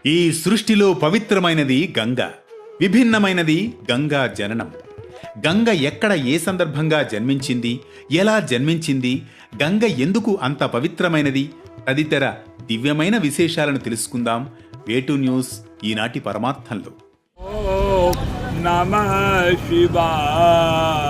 ఈ సృష్టిలో పవిత్రమైనది గంగ, విభిన్నమైనది గంగా జననం. గంగ ఎక్కడ ఏ సందర్భంగా జన్మించింది, ఎలా జన్మించింది, గంగ ఎందుకు అంత పవిత్రమైనది తదితర దివ్యమైన విశేషాలను తెలుసుకుందాం వేటు న్యూస్ ఈనాటి పరమార్థంలో. ఓం నమః శివాయ.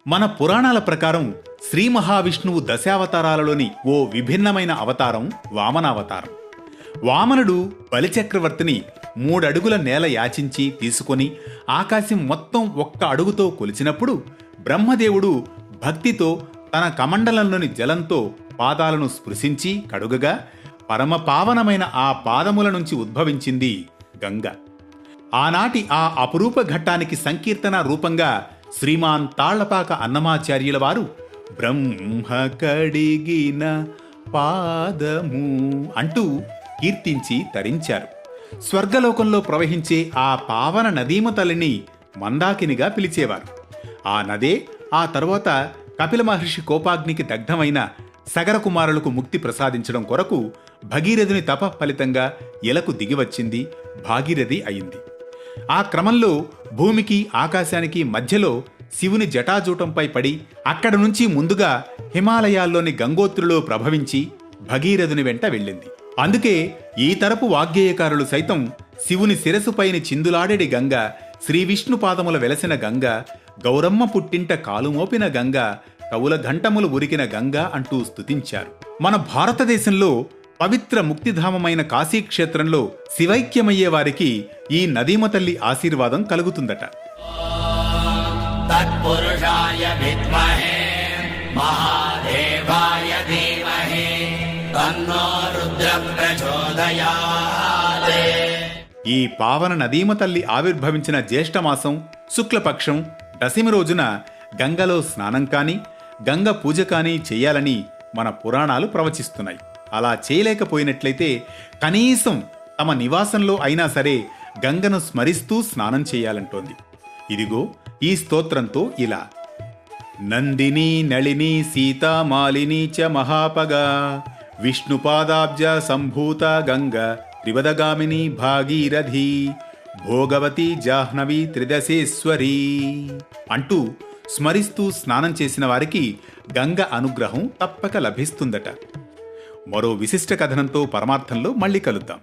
మన పురాణాల ప్రకారం శ్రీ మహావిష్ణువు దశావతారాలలోని ఓ విభిన్నమైన అవతారం వామనావతారం. వామనుడు బలిచక్రవర్తిని 3 అడుగుల నేల యాచించి తీసుకొని ఆకాశం మొత్తం 1 అడుగుతో కొలిచినప్పుడు బ్రహ్మదేవుడు భక్తితో తన కమండలంలోని జలంతో పాదాలను స్పృశించి కడుగగా పరమపావనమైన ఆ పాదముల నుంచి ఉద్భవించింది గంగ. ఆనాటి ఆ అపురూప ఘట్టానికి సంకీర్తన రూపంగా శ్రీమాన్ తాళ్లపాక అన్నమాచార్యుల వారు బ్రహ్మ కడిగిన పాదము అంటూ కీర్తించి తరించారు. స్వర్గలోకంలో ప్రవహించే ఆ పావన నదీమ తల్లిని మందాకినిగా పిలిచేవారు. ఆ నదే ఆ తరువాత కపిల మహర్షి కోపాగ్నికి దగ్ధమైన సగర కుమారులకు ముక్తి ప్రసాదించడం కొరకు భగీరథుని తప ఫలితంగా ఎలకు దిగివచ్చింది, భాగీరథి అయింది. ఆ క్రమంలో భూమికి ఆకాశానికి మధ్యలో శివుని జటాజూటంపై పడి అక్కడ నుంచి ముందుగా హిమాలయాల్లోని గంగోత్రిలో ప్రభవించి భగీరథుని వెంట వెళ్ళింది. అందుకే ఈ తరపు వాగ్గేయకారులు సైతం శివుని శిరసుపైని చిందులాడేడి గంగ, శ్రీ విష్ణు పాదముల వెలసిన గంగ, గౌరమ్మ పుట్టింట కాలుమోపిన గంగ, కవుల ఘంటములు ఉరికిన గంగ అంటూ స్తుతించారు. మన భారతదేశంలో పవిత్ర ముక్తిధామమైన కాశీక్షేత్రంలో శివైక్యమయ్యే వారికి ఈ నదీమ తల్లి ఆశీర్వాదం కలుగుతుందట. తత్పురుషాయ విద్మహే మహాదేవాయ ధీమహి తన్నో రుద్ర ప్రచోదయాత్. ఈ పావన నదీమ తల్లి ఆవిర్భవించిన జ్యేష్ఠమాసం శుక్లపక్షం దశమి రోజున గంగలో స్నానం కాని, గంగ పూజ కాని చెయ్యాలని మన పురాణాలు ప్రవచిస్తున్నాయి. అలా చేయలేకపోయినట్లయితే కనీసం తమ నివాసంలో అయినా సరే గంగను స్మరిస్తూ స్నానం చేయాలంటోంది. ఇదిగో ఈ స్తోత్రంతో ఇలా: నందిని నళిని సీతామాలిని చ మహాపగా విష్ణుపాదాబ్జ సంభూత గంగ త్రివదగామిని భాగీరథి భోగవతి జాహ్నవి త్రిదశేశ్వరి అంటూ స్మరిస్తూ స్నానం చేసిన వారికి గంగ అనుగ్రహం తప్పక లభిస్తుందట. మరో విశిష్ట కథనంతో పరమార్థంలో మళ్ళీ కలుద్దాం.